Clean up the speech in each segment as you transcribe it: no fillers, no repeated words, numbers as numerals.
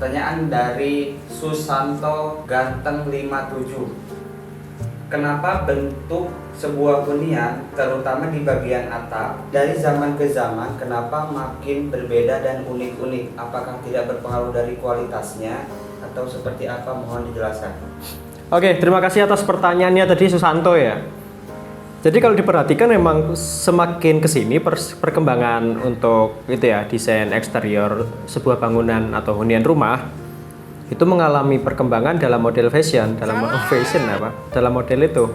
Pertanyaan dari Susanto Ganteng 57. Kenapa bentuk sebuah hunian, terutama di bagian atap, dari zaman ke zaman kenapa makin berbeda dan unik-unik? Apakah tidak berpengaruh dari kualitasnya atau seperti apa? Mohon dijelaskan. Oke, terima kasih atas pertanyaannya tadi Susanto ya. Jadi kalau diperhatikan memang semakin kesini perkembangan untuk itu ya, desain eksterior sebuah bangunan atau hunian rumah itu mengalami perkembangan dalam model fashion, dalam model itu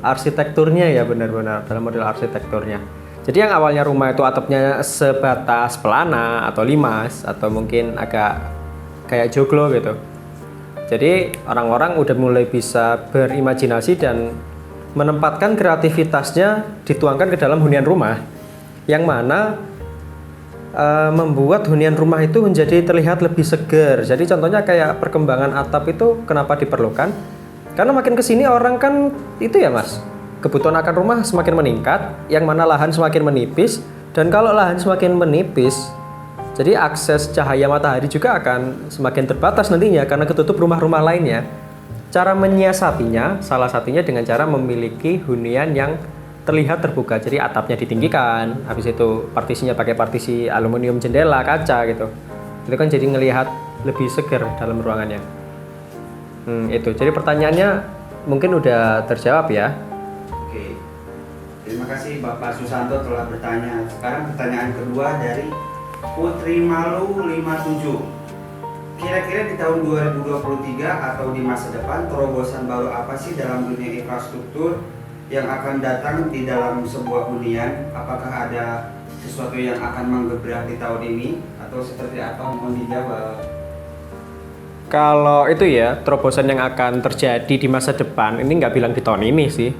arsitekturnya ya, benar-benar dalam model arsitekturnya. Jadi yang awalnya rumah itu atapnya sebatas pelana atau limas atau mungkin agak kayak joglo gitu. Jadi orang-orang udah mulai bisa berimajinasi dan menempatkan kreativitasnya dituangkan ke dalam hunian rumah, yang mana membuat hunian rumah itu menjadi terlihat lebih segar. Jadi contohnya kayak perkembangan atap itu kenapa diperlukan? Karena makin kesini orang kan itu ya mas, kebutuhan akan rumah semakin meningkat, yang mana lahan semakin menipis, dan kalau lahan semakin menipis, jadi akses cahaya matahari juga akan semakin terbatas nantinya karena ketutup rumah-rumah lainnya. Cara menyiasatinya salah satunya dengan cara memiliki hunian yang terlihat terbuka. Jadi atapnya ditinggikan, habis itu partisinya pakai partisi aluminium jendela, kaca gitu. Itu kan jadi ngelihat lebih segar dalam ruangannya. Itu. Jadi pertanyaannya mungkin udah terjawab ya. Oke. Terima kasih Bapak Susanto telah bertanya. Sekarang pertanyaan kedua dari Putri Malu 57. Kira-kira di tahun 2023 atau di masa depan terobosan baru apa sih dalam dunia infrastruktur yang akan datang di dalam sebuah hunian? Apakah ada sesuatu yang akan menggebrak di tahun ini atau seperti apa? Mohon dijawab. Kalau itu ya, terobosan yang akan terjadi di masa depan, ini nggak bilang di tahun ini sih.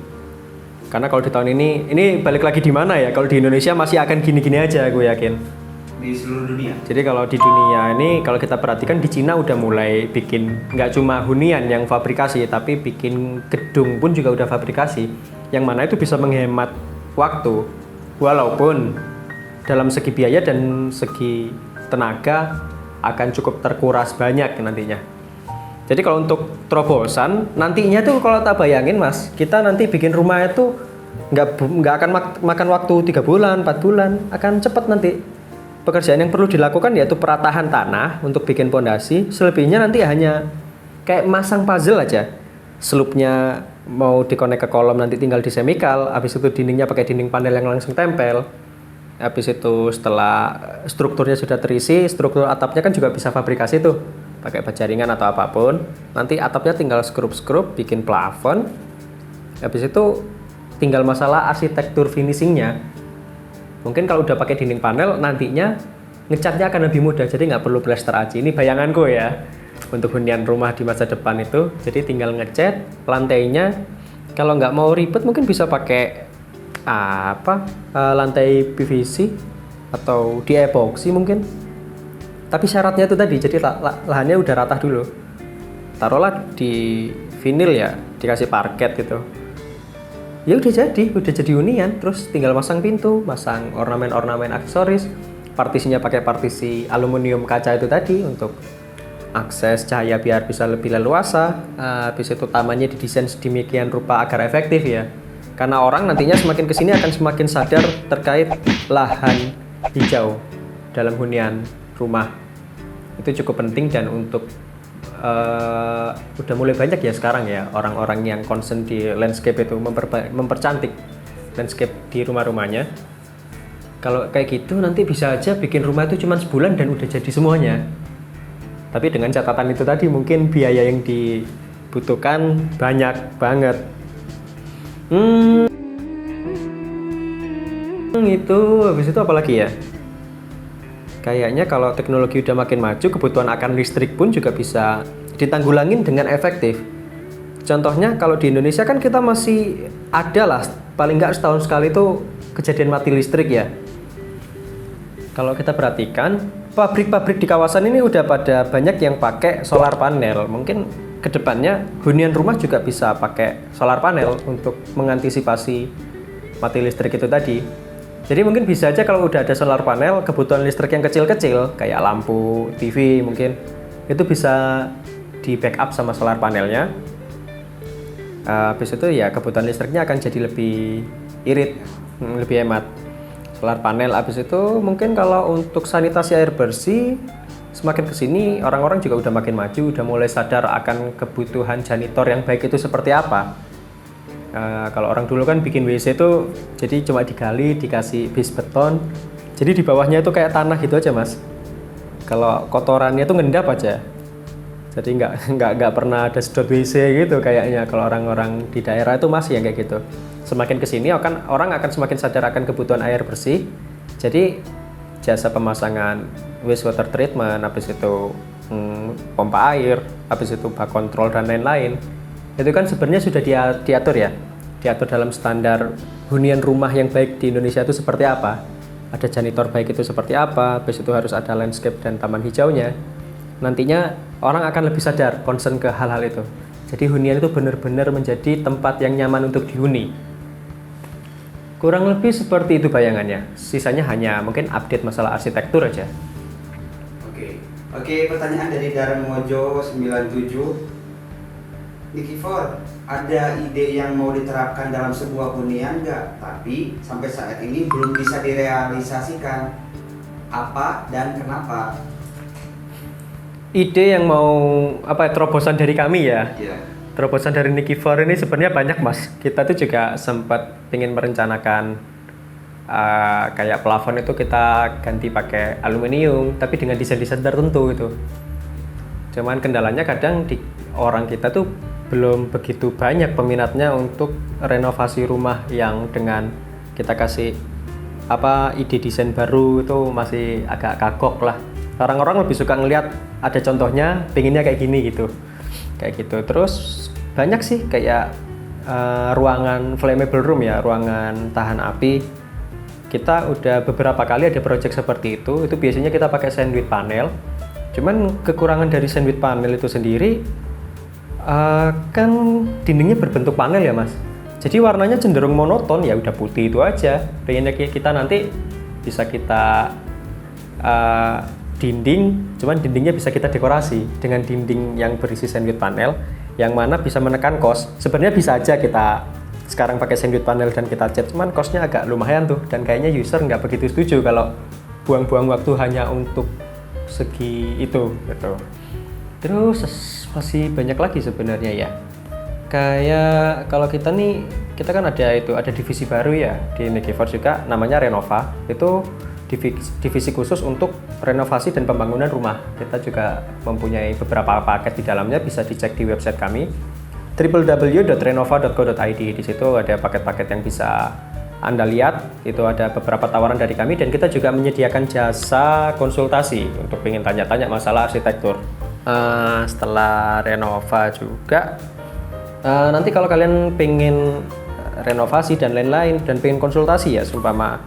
Karena kalau di tahun ini balik lagi di mana ya? Kalau di Indonesia masih akan gini-gini aja, gue yakin. Di seluruh dunia. Jadi kalau di dunia ini, kalau kita perhatikan di Cina udah mulai bikin nggak cuma hunian yang fabrikasi, tapi bikin gedung pun juga udah fabrikasi. Yang mana itu bisa menghemat waktu, walaupun dalam segi biaya dan segi tenaga akan cukup terkuras banyak nantinya. Jadi kalau untuk terobosan nantinya tuh kalau tak bayangin mas, kita nanti bikin rumah itu nggak akan makan waktu 3 bulan, 4 bulan, akan cepat nanti. Pekerjaan yang perlu dilakukan yaitu peratahan tanah untuk bikin pondasi. Selebihnya nanti hanya kayak masang puzzle aja. Selupnya mau dikonek ke kolom nanti tinggal disemikal, habis itu dindingnya pakai dinding panel yang langsung tempel. Habis itu setelah strukturnya sudah terisi, struktur atapnya kan juga bisa fabrikasi tuh, pakai baja ringan atau apapun. Nanti atapnya tinggal skrup-skrup, bikin plafon. Habis itu tinggal masalah arsitektur finishingnya. Mungkin kalau udah pakai dinding panel, nantinya ngecatnya akan lebih mudah, jadi nggak perlu plester aja. Ini bayanganku ya. Untuk hunian rumah di masa depan itu, jadi tinggal ngecat lantainya. Kalau nggak mau ribet mungkin bisa pakai lantai PVC atau di epoxy mungkin. Tapi syaratnya itu tadi, jadi lahannya udah rata dulu. Taruhlah di vinil ya, dikasih parket gitu. Ya udah jadi hunian, terus tinggal masang pintu, masang ornamen-ornamen aksesoris, partisinya pakai partisi aluminium kaca itu tadi untuk akses cahaya biar bisa lebih leluasa. Habis itu tamannya didesain sedemikian rupa agar efektif ya. Karena orang nantinya semakin kesini akan semakin sadar terkait lahan hijau dalam hunian rumah. Itu cukup penting dan untuk udah mulai banyak ya sekarang ya orang-orang yang concern di landscape itu mempercantik landscape di rumah-rumahnya. Kalau kayak gitu nanti bisa aja bikin rumah itu cuma sebulan dan udah jadi semuanya. Tapi dengan catatan itu tadi mungkin biaya yang dibutuhkan banyak banget. Itu habis itu apalagi ya? Kayaknya kalau teknologi udah makin maju, kebutuhan akan listrik pun juga bisa ditanggulangin dengan efektif. Contohnya kalau di Indonesia kan kita masih ada lah, paling nggak setahun sekali itu kejadian mati listrik ya. Kalau kita perhatikan, pabrik-pabrik di kawasan ini udah pada banyak yang pakai solar panel. Mungkin kedepannya hunian rumah juga bisa pakai solar panel untuk mengantisipasi mati listrik itu tadi. Jadi mungkin bisa aja kalau udah ada solar panel, kebutuhan listrik yang kecil-kecil kayak lampu, TV mungkin itu bisa di backup sama solar panelnya. Habis itu ya kebutuhan listriknya akan jadi lebih irit, lebih hemat. Solar panel, habis itu mungkin kalau untuk sanitasi air bersih semakin kesini orang-orang juga udah makin maju, udah mulai sadar akan kebutuhan janitor yang baik itu seperti apa. Kalau orang dulu kan bikin WC itu jadi cuma digali, dikasih base beton, jadi di bawahnya itu kayak tanah gitu aja mas. Kalau kotorannya itu ngendap aja, jadi nggak pernah ada sedot WC gitu kayaknya. Kalau orang-orang di daerah itu masih yang kayak gitu. Semakin kesini orang akan semakin sadar akan kebutuhan air bersih, jadi jasa pemasangan wastewater treatment, habis itu pompa air, habis itu bak kontrol dan lain-lain, itu kan sebenarnya sudah diatur dalam standar hunian rumah yang baik di Indonesia itu seperti apa, ada janitor baik itu seperti apa, habis itu harus ada landscape dan taman hijaunya. Nantinya orang akan lebih sadar, concern ke hal-hal itu. Jadi hunian itu benar-benar menjadi tempat yang nyaman untuk dihuni. Kurang lebih seperti itu bayangannya. Sisanya hanya mungkin update masalah arsitektur aja. Oke, pertanyaan dari Darmojo 97. Nikifor, ada ide yang mau diterapkan dalam sebuah hunian nggak? Tapi sampai saat ini belum bisa direalisasikan. Apa dan kenapa? Ide yang mau terobosan dari kami ya? Iya. Terobosan dari Nikifor ini sebenarnya banyak mas. Kita tuh juga sempat ingin merencanakan kayak plafon itu kita ganti pakai aluminium, tapi dengan desain-desain tertentu itu. Cuman kendalanya kadang di orang kita tuh belum begitu banyak peminatnya untuk renovasi rumah yang dengan kita kasih ide desain baru, itu masih agak kagok lah. Orang-orang lebih suka ngelihat ada contohnya, pengennya kayak gini gitu. Kayak gitu. Terus banyak sih kayak ruangan flammable room ya, ruangan tahan api. Kita udah beberapa kali ada project seperti itu biasanya kita pakai sandwich panel. Cuman kekurangan dari sandwich panel itu sendiri kan dindingnya berbentuk panel ya mas. Jadi warnanya cenderung monoton, ya udah putih itu aja. Pengennya kita nanti bisa kita cuman dindingnya bisa kita dekorasi dengan dinding yang berisi sandwich panel, yang mana bisa menekan cost. Sebenarnya bisa aja kita sekarang pakai sandwich panel dan kita cat, cuman costnya agak lumayan tuh, dan kayaknya user nggak begitu setuju kalau buang-buang waktu hanya untuk segi itu gitu. Terus masih banyak lagi sebenarnya ya, kayak kalau kita kan ada divisi baru ya di Nikifor juga, namanya Renova. Itu divisi khusus untuk renovasi dan pembangunan rumah. Kita juga mempunyai beberapa paket di dalamnya, bisa dicek di website kami www.renova.co.id. Di situ ada paket-paket yang bisa Anda lihat. Itu ada beberapa tawaran dari kami, dan kita juga menyediakan jasa konsultasi untuk pengen tanya-tanya masalah arsitektur. Setelah Renova juga nanti kalau kalian pengen renovasi dan lain-lain dan pengen konsultasi ya, seumpama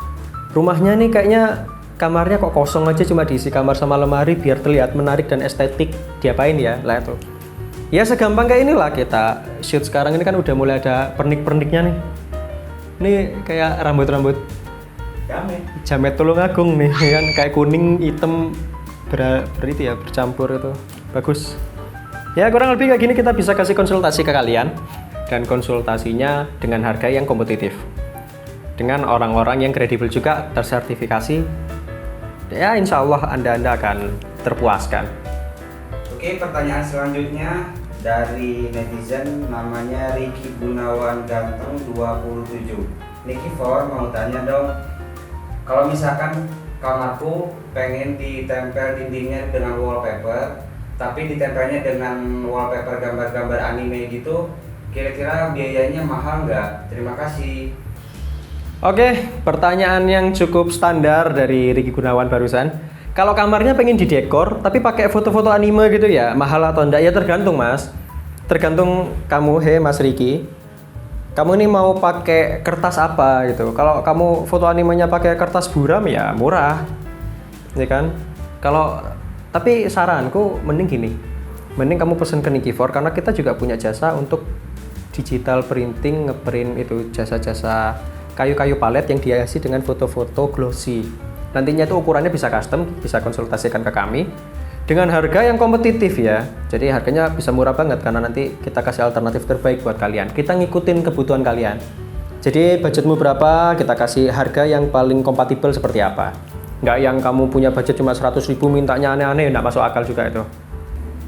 rumahnya nih kayaknya kamarnya kok kosong aja, cuma diisi kamar sama lemari biar terlihat menarik dan estetik, diapain ya? Lah itu. Ya segampang kayak inilah kita shoot sekarang ini kan udah mulai ada pernik-perniknya nih. Nih kayak rambut-rambut jamet Tulungagung nih kan, kayak kuning, hitam bercampur itu. Bagus. Ya kurang lebih kayak gini kita bisa kasih konsultasi ke kalian, dan konsultasinya dengan harga yang kompetitif, dengan orang-orang yang kredibel juga, tersertifikasi. Ya insya Allah Anda akan terpuaskan. Oke, pertanyaan selanjutnya dari netizen namanya Ricky Gunawan Ganteng 27. Nikifor mau tanya dong, kalau misalkan kamarku pengen ditempel dindingnya dengan wallpaper, tapi ditempelnya dengan wallpaper gambar-gambar anime gitu, kira-kira biayanya mahal nggak? Terima kasih. Oke, pertanyaan yang cukup standar dari Ricky Gunawan barusan. Kalau kamarnya pengen didekor tapi pakai foto-foto anime gitu ya, mahal atau enggak? Ya tergantung mas. Tergantung kamu, Mas Ricky. Kamu ini mau pakai kertas apa gitu. Kalau kamu foto animenya pakai kertas buram ya murah, ya kan? Tapi saranku mending gini. Mending kamu pesen ke Nikifor, karena kita juga punya jasa untuk digital printing, ngeprint itu jasa-jasa kayu-kayu palet yang dihiasi dengan foto-foto glossy. Nantinya itu ukurannya bisa custom, bisa konsultasikan ke kami dengan harga yang kompetitif ya. Jadi harganya bisa murah banget karena nanti kita kasih alternatif terbaik buat kalian. Kita ngikutin kebutuhan kalian. Jadi budgetmu berapa, kita kasih harga yang paling kompatibel seperti apa. Nggak yang kamu punya budget cuma 100.000 mintanya aneh-aneh, nggak masuk akal juga itu.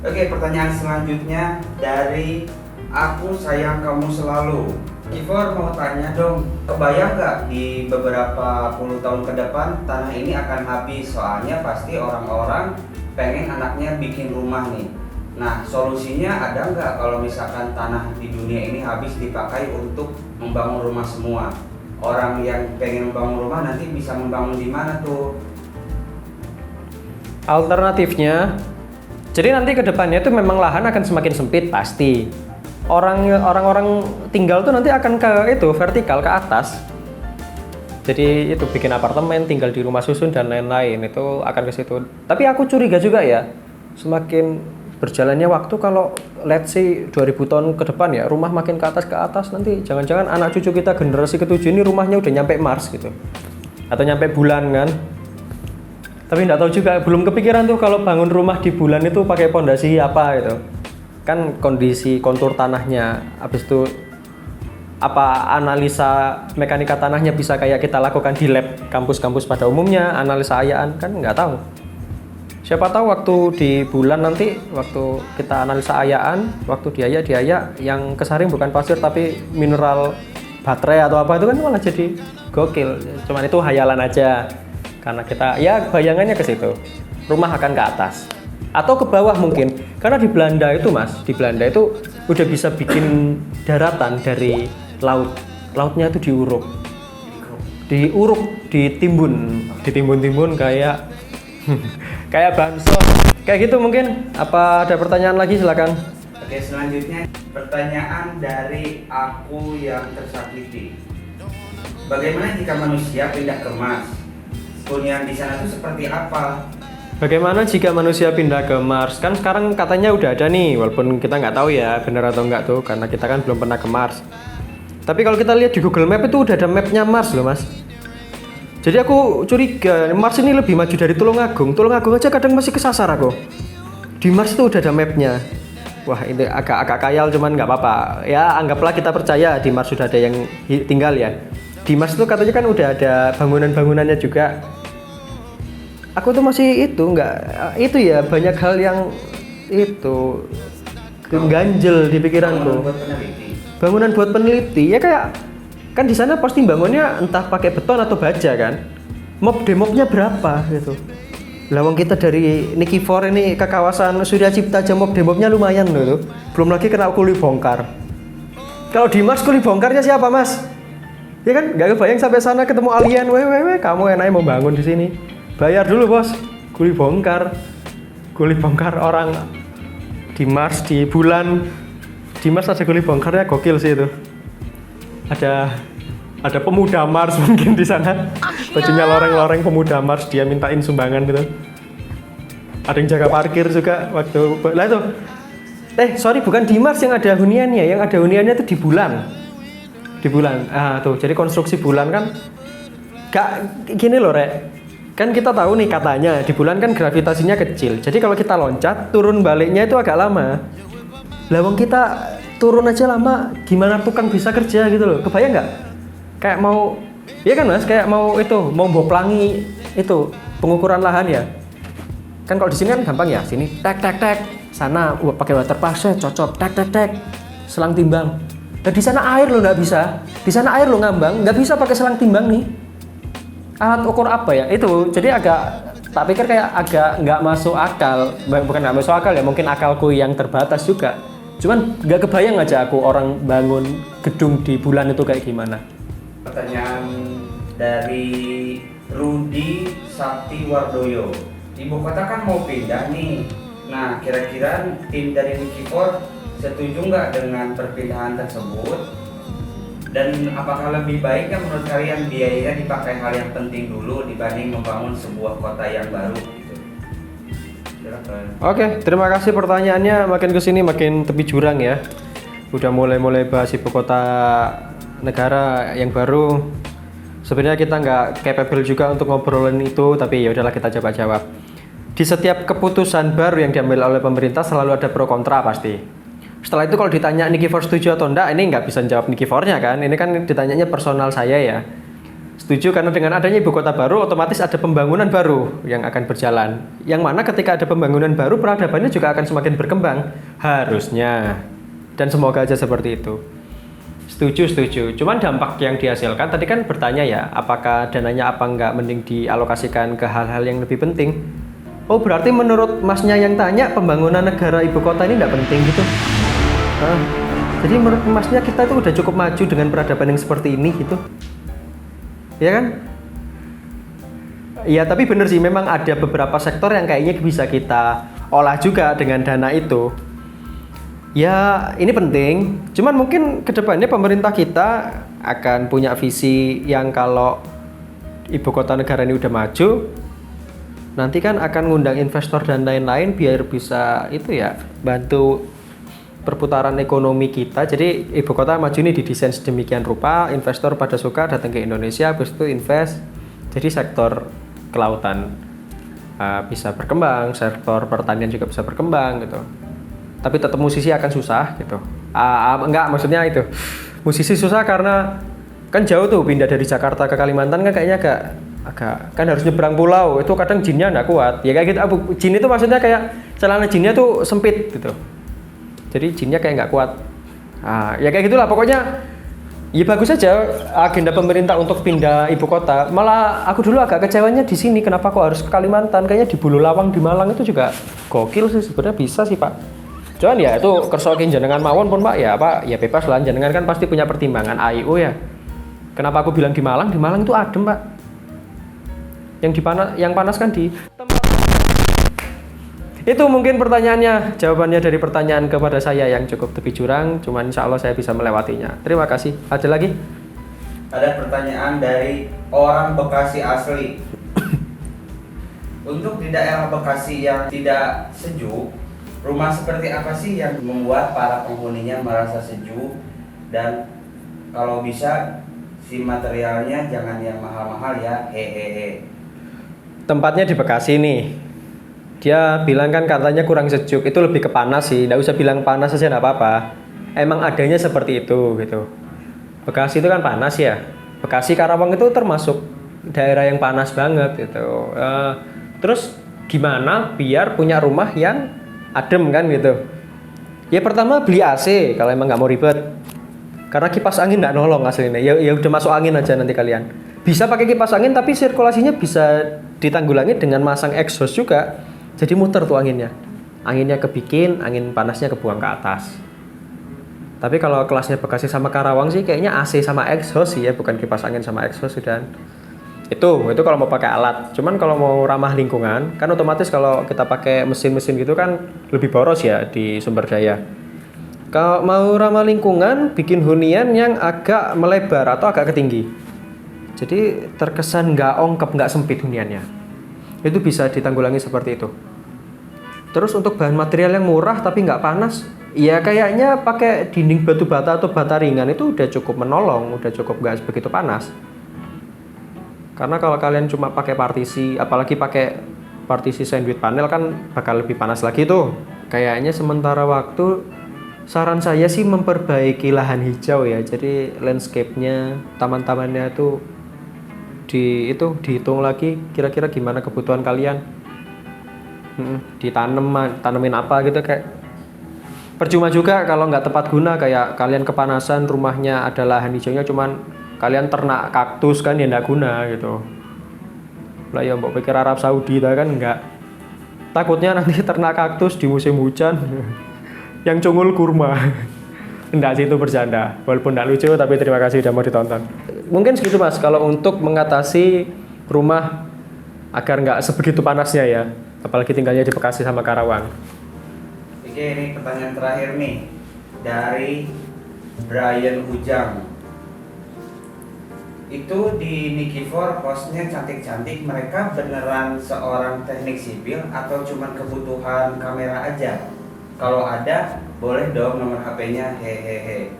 Oke, pertanyaan selanjutnya dari Aku Sayang Kamu Selalu. Kivor mau tanya dong, kebayang nggak di beberapa puluh tahun ke depan tanah ini akan habis? Soalnya pasti orang-orang pengen anaknya bikin rumah nih. Nah, solusinya ada nggak kalau misalkan tanah di dunia ini habis dipakai untuk membangun rumah semua? Orang yang pengen membangun rumah nanti bisa membangun di mana tuh? Alternatifnya, jadi nanti ke depannya itu memang lahan akan semakin sempit pasti. Orang-orang tinggal tuh nanti akan ke itu vertikal ke atas. Jadi itu bikin apartemen, tinggal di rumah susun dan lain-lain itu akan ke situ. Tapi aku curiga juga ya, semakin berjalannya waktu kalau let's say 2000 tahun ke depan ya, rumah makin ke atas nanti jangan-jangan anak cucu kita generasi ke-7 ini rumahnya udah nyampe Mars gitu. Atau nyampe bulan kan. Tapi nggak tahu juga, belum kepikiran tuh kalau bangun rumah di bulan itu pakai pondasi apa gitu. Kan kondisi kontur tanahnya, habis itu apa analisa mekanika tanahnya bisa kayak kita lakukan di lab kampus-kampus pada umumnya, analisa ayaan kan nggak tahu. Siapa tahu waktu di bulan nanti, waktu kita analisa ayaan, waktu diayak yang kesaring bukan pasir tapi mineral baterai atau apa itu kan malah jadi gokil. Cuman itu hayalan aja. Karena kita ya bayangannya ke situ. Rumah akan ke atas atau ke bawah mungkin. Karena di Belanda itu Mas, di Belanda itu udah bisa bikin daratan dari laut. Lautnya itu ditimbun kayak kayak bansos. Kayak gitu mungkin. Apa ada pertanyaan lagi, silakan. Oke, selanjutnya pertanyaan dari Aku Yang Tersakiti. Bagaimana jika manusia pindah ke Mars? Hunian di sana itu seperti apa? Bagaimana jika manusia pindah ke Mars? Kan sekarang katanya udah ada nih, walaupun kita nggak tahu ya benar atau nggak tuh, karena kita kan belum pernah ke Mars. Tapi kalau kita lihat di Google Map itu udah ada mapnya Mars loh Mas. Jadi aku curiga Mars ini lebih maju dari Tulungagung. Tulungagung aja kadang masih kesasar aku. Di Mars itu udah ada mapnya. Wah ini agak kayal cuman nggak apa-apa. Ya anggaplah kita percaya di Mars sudah ada yang tinggal ya. Di Mars itu katanya kan udah ada bangunan-bangunannya juga. Aku tuh masih itu ya banyak hal yang itu ganjel di pikiranku. Bangunan buat peneliti ya kayak kan di sana pasti bangunnya entah pakai beton atau baja kan. Demobnya berapa gitu. Lawang kita dari Nikifor ini ke kawasan Surya Cipta aja demobnya lumayan loh. Belum lagi kena kuli bongkar. Kalau di Mars kuli bongkarnya siapa Mas? Ya kan gak kebayang sampai sana ketemu alien. Weh kamu enaknya mau bangun di sini. Bayar dulu bos, kuli bongkar orang di Mars, di bulan. Di Mars ada kuli bongkarnya, gokil sih itu. Ada pemuda Mars mungkin di sana. Bajunya loreng-loreng pemuda Mars, dia mintain sumbangan gitu. Ada yang jaga parkir juga waktu. Lah itu. Sorry bukan di Mars yang ada huniannya, yang ada huniannya itu di bulan. Di bulan. Tuh, jadi konstruksi bulan kan gak gini loh, Rek. Kan kita tahu nih katanya di bulan kan gravitasinya kecil. Jadi kalau kita loncat, turun baliknya itu agak lama. Lawang kita turun aja lama, gimana tukang bisa kerja gitu loh. Kebayang nggak? Kayak mau, iya kan Mas, kayak mau boplangi itu pengukuran lahan ya. Kan kalau di sini kan gampang ya, sini tek. Sana pakai water parcel cocok tek. Selang timbang. Nah di sana air lo nggak bisa. Di sana air lo ngambang, nggak bisa pakai selang timbang nih. Alat ukur apa ya itu, jadi tak pikir kayak agak nggak masuk akal, bukan nggak masuk akal ya, mungkin akalku yang terbatas juga, cuman nggak kebayang aja aku orang bangun gedung di bulan itu kayak gimana. Pertanyaan dari Rudi Saktiwardoyo. Ibu kota kan mau pindah nih, nah kira-kira tim dari Wikifor setuju nggak dengan perpindahan tersebut? Dan apakah lebih baik kan menurut kalian biayanya dipakai hal yang penting dulu dibanding membangun sebuah kota yang baru gitu? Oke, terima kasih pertanyaannya. Makin kesini makin tepi jurang ya. Udah mulai bahas ibu kota negara yang baru. Sebenarnya kita nggak capable juga untuk ngobrolin itu, tapi ya udahlah kita coba jawab. Di setiap keputusan baru yang diambil oleh pemerintah selalu ada pro kontra pasti. Setelah itu kalau ditanya Nikifor setuju atau enggak, ini nggak bisa jawab Nikifornya kan. Ini kan ditanyanya personal saya ya. Setuju karena dengan adanya ibu kota baru otomatis ada pembangunan baru yang akan berjalan. Yang mana ketika ada pembangunan baru peradabannya juga akan semakin berkembang. Harusnya. Dan semoga aja seperti itu. Setuju. Cuman dampak yang dihasilkan tadi kan bertanya ya, apakah dananya apa enggak mending dialokasikan ke hal-hal yang lebih penting? Oh berarti menurut masnya yang tanya pembangunan negara ibu kota ini enggak penting gitu? Jadi menurut masnya kita itu udah cukup maju dengan peradaban yang seperti ini gitu? Ya kan? Iya tapi bener sih memang ada beberapa sektor yang kayaknya bisa kita olah juga dengan dana itu. Ya ini penting, cuman mungkin kedepannya pemerintah kita akan punya visi yang kalau ibu kota negara ini udah maju, nanti kan akan ngundang investor dan lain-lain biar bisa itu ya bantu perputaran ekonomi kita. Jadi ibu kota maju ini didesain sedemikian rupa, investor pada suka datang ke Indonesia, habis itu invest, jadi sektor kelautan bisa berkembang, sektor pertanian juga bisa berkembang gitu. Tapi tetap musisi akan susah gitu. Enggak, maksudnya itu musisi susah karena kan jauh tuh pindah dari Jakarta ke Kalimantan kan kayaknya agak kan harus nyebrang pulau, itu kadang jinnya nggak kuat ya kayak gitu. Jin itu maksudnya kayak celana jinnya tuh sempit gitu, jadi jinnya kayak nggak kuat. Ya kayak gitulah pokoknya. Ya bagus saja agenda pemerintah untuk pindah ibu kota. Malah aku dulu agak kecewanya di sini, kenapa kok harus ke Kalimantan? Kayaknya di Bululawang di Malang itu juga gokil sih, sebenarnya bisa sih Pak. Cuman ya itu kersokin jenengan mawon pun Pak ya Pak, ya bebas lah, jenengan kan pasti punya pertimbangan AIO ya. Kenapa aku bilang di Malang? Di Malang itu adem Pak. Yang panas kan di tempat. Itu mungkin pertanyaannya, jawabannya dari pertanyaan kepada saya yang cukup tepi jurang, cuman insya Allah saya bisa melewatinya. Terima kasih. Ada lagi? Ada pertanyaan dari orang Bekasi asli. Untuk di daerah Bekasi yang tidak sejuk, rumah seperti apa sih yang membuat para penghuninya merasa sejuk, dan kalau bisa si materialnya jangan yang mahal-mahal ya, hehehe. Tempatnya di Bekasi nih. Dia bilang kan katanya kurang sejuk, itu lebih ke panas sih, nggak usah bilang panas aja nggak apa-apa. Emang adanya seperti itu gitu. Bekasi itu kan panas ya. Bekasi Karawang itu termasuk daerah yang panas banget gitu. Terus gimana biar punya rumah yang adem kan gitu? Ya pertama beli AC kalau emang nggak mau ribet. Karena kipas angin nggak nolong aslinya. Ya udah masuk angin aja nanti kalian. Bisa pakai kipas angin tapi sirkulasinya bisa ditanggulangi dengan masang exhaust juga. Jadi muter tuh anginnya. Anginnya kebikin, angin panasnya kebuang ke atas. Tapi kalau kelasnya Bekasi sama Karawang sih kayaknya AC sama exhaust sih ya, bukan kipas angin sama exhaust dan itu kalau mau pakai alat. Cuman kalau mau ramah lingkungan, kan otomatis kalau kita pakai mesin-mesin gitu kan lebih boros ya di sumber daya. Kalau mau ramah lingkungan, bikin hunian yang agak melebar atau agak ketinggi. Jadi terkesan nggak ongkep, nggak sempit huniannya. Itu bisa ditanggulangi seperti itu. Terus untuk bahan material yang murah tapi nggak panas, ya kayaknya pakai dinding batu bata atau bata ringan itu udah cukup menolong, udah cukup nggak begitu panas. Karena kalau kalian cuma pakai partisi, apalagi pakai partisi sandwich panel kan bakal lebih panas lagi tuh. Kayaknya sementara waktu saran saya sih memperbaiki lahan hijau ya. Jadi landscape-nya, taman-tamannya tuh dihitung lagi kira-kira gimana kebutuhan kalian. Tanemin apa gitu, kayak percuma juga kalau nggak tepat guna, kayak kalian kepanasan rumahnya ada lahan hijaunya cuman kalian ternak kaktus kan ya nggak guna gitu lah ya, mbok pikir Arab Saudi kan nggak, takutnya nanti ternak kaktus di musim hujan yang cungul kurma. Enggak sih, itu bercanda, walaupun enggak lucu tapi terima kasih udah mau ditonton. Mungkin segitu Mas kalau untuk mengatasi rumah agar nggak sebegitu panasnya ya, apalagi tinggalnya di Bekasi sama Karawang. Oke, ini pertanyaan terakhir nih dari Brian Ujang. Itu di Nikifor postnya cantik-cantik, mereka beneran seorang teknik sipil atau cuma kebutuhan kamera aja? Kalau ada, boleh dong nomor HP-nya, hehehe.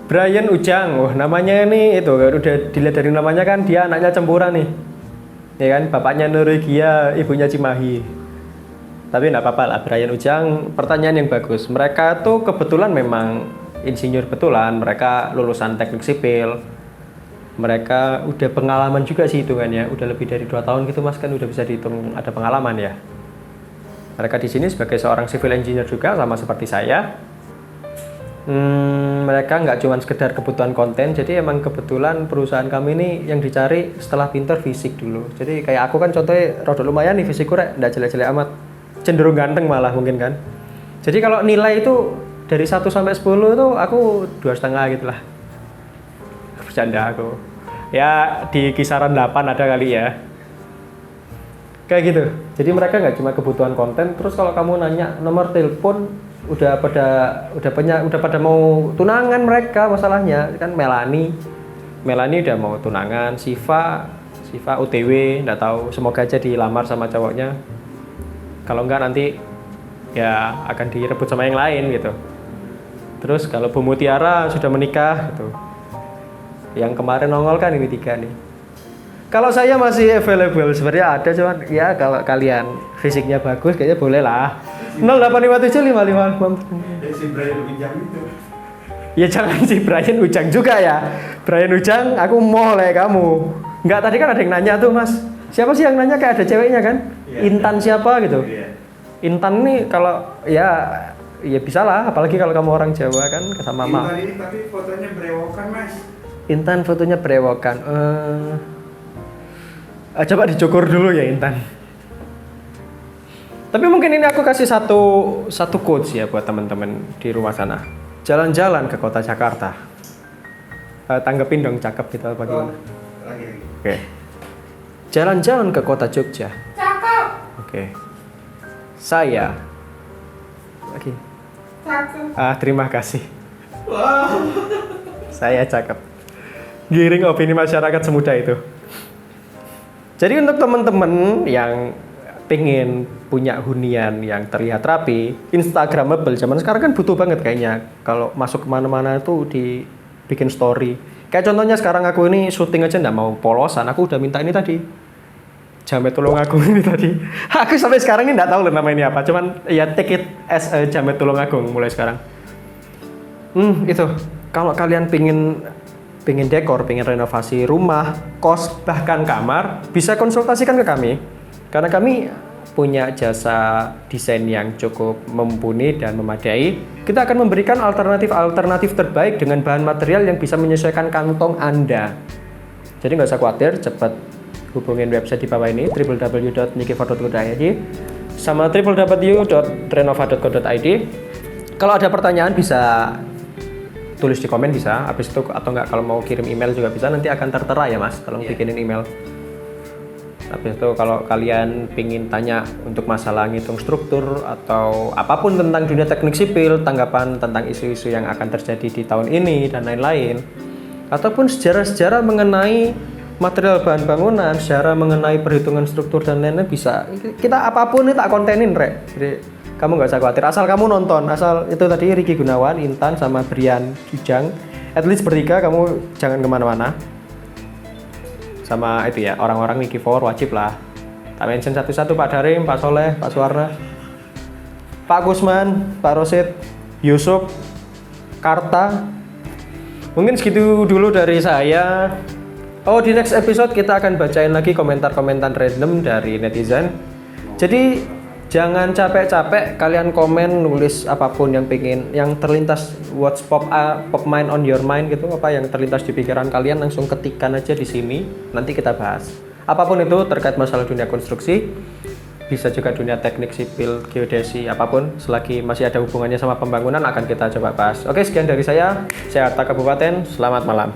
Brian Ujang, wah namanya ini itu udah dilihat dari namanya kan dia anaknya Cempura nih, ya kan bapaknya Norwegia, ibunya Cimahi. Tapi nggak apa-apa lah, Brian Ujang pertanyaan yang bagus. Mereka tuh kebetulan memang insinyur betulan, mereka lulusan teknik sipil, mereka udah pengalaman juga sih hitungannya, udah lebih dari 2 tahun gitu mas kan udah bisa dihitung ada pengalaman ya. Mereka di sini sebagai seorang civil engineer juga sama seperti saya. Mereka nggak cuma sekedar kebutuhan konten, jadi emang kebetulan perusahaan kami ini yang dicari setelah pinter fisik dulu. Jadi kayak aku kan contohnya rada lumayan nih fisikku rek, nggak jelek-jelek amat, cenderung ganteng malah mungkin kan. Jadi kalau nilai itu dari 1 sampai 10 itu aku 2,5 gitu lah. Bercanda aku. Ya di kisaran 8 ada kali ya. Kayak gitu. Jadi mereka nggak cuma kebutuhan konten, terus kalau kamu nanya nomor telepon udah pada mau tunangan mereka masalahnya kan. Melanie udah mau tunangan, Siva UTW nggak tahu, semoga aja dilamar sama cowoknya, kalau enggak nanti ya akan direbut sama yang lain gitu. Terus kalau Bu Mutiara sudah menikah gitu, yang kemarin nongol kan ini 3 nih. Kalau saya masih available sebenarnya ada, cuman ya kalau kalian fisiknya bagus kayaknya boleh lah. 085755. Si Brian Ujang itu. Ya jangan si Brian Ujang juga ya. Brian Ujang, aku mau kayak kamu. Enggak, tadi kan ada yang nanya tuh mas. Siapa sih yang nanya kayak ada ceweknya kan? Iya. Intan siapa gitu. Iya. Intan nih kalau ya bisa lah. Apalagi kalau kamu orang Jawa kan sama mama. Intan ini tapi fotonya berewokan mas. Intan fotonya berewokan. Coba dicukur dulu ya Intan. Tapi mungkin ini aku kasih satu quotes ya buat teman-teman di rumah sana. Jalan-jalan ke kota Jakarta. Tanggepin dong cakep gitu apa gimana? Lagi. Oke. Jalan-jalan ke kota Jogja. Cakep. Oke. Saya. Oke. Cakep. Terima kasih. Wow. Saya cakep. Giring opini masyarakat semudah itu. Jadi untuk teman-teman yang pengen punya hunian yang terlihat rapi, instagramable, zaman sekarang kan butuh banget kayaknya. Kalau masuk kemana-mana itu dibikin story. Kayak contohnya sekarang aku ini syuting aja nggak mau polosan, aku udah minta ini tadi. Jamet tulung agung ini tadi. Aku sampai sekarang ini nggak tahu loh nama ini apa. Cuman ya take it as a jamet tulung agung mulai sekarang. Itu. Kalau kalian pengen dekor, pengen renovasi rumah, kos, bahkan kamar, bisa konsultasikan ke kami. Karena kami punya jasa desain yang cukup mumpuni dan memadai. Kita akan memberikan alternatif terbaik dengan bahan material yang bisa menyesuaikan kantong Anda. Jadi nggak usah khawatir, cepat hubungin website di bawah ini www.nikifor.co.id sama www.renova.co.id. Kalau ada pertanyaan bisa tulis di komen bisa, habis itu atau enggak kalau mau kirim email juga bisa, nanti akan tertera ya mas kalau bikinin email. Habis itu kalau kalian pingin tanya untuk masalah ngitung struktur atau apapun tentang dunia teknik sipil, tanggapan tentang isu-isu yang akan terjadi di tahun ini dan lain-lain, ataupun sejarah-sejarah mengenai material bahan bangunan, sejarah mengenai perhitungan struktur dan lain-lain, bisa. Kita apapun ini tak kontenin rek. Jadi kamu nggak usah khawatir, asal kamu nonton, asal itu tadi Ricky Gunawan, Intan, sama Brian Ujang, at least bertiga, kamu jangan kemana-mana. Sama itu ya, orang-orang Niki For wajib lah. Tak mention satu-satu, Pak Darim, Pak Soleh, Pak Suwarna, Pak Kusman, Pak Rosid, Yusuf, Karta. Mungkin segitu dulu dari saya. Oh, di next episode kita akan bacain lagi komentar-komentar random dari netizen. Jadi jangan capek-capek kalian komen, nulis apapun yang terlintas, what's pop mind on your mind gitu, apa yang terlintas di pikiran kalian langsung ketikkan aja di sini, nanti kita bahas. Apapun itu terkait masalah dunia konstruksi, bisa juga dunia teknik sipil, geodesi, apapun, selagi masih ada hubungannya sama pembangunan akan kita coba bahas. Oke, sekian dari saya Arta Kabupaten, selamat malam.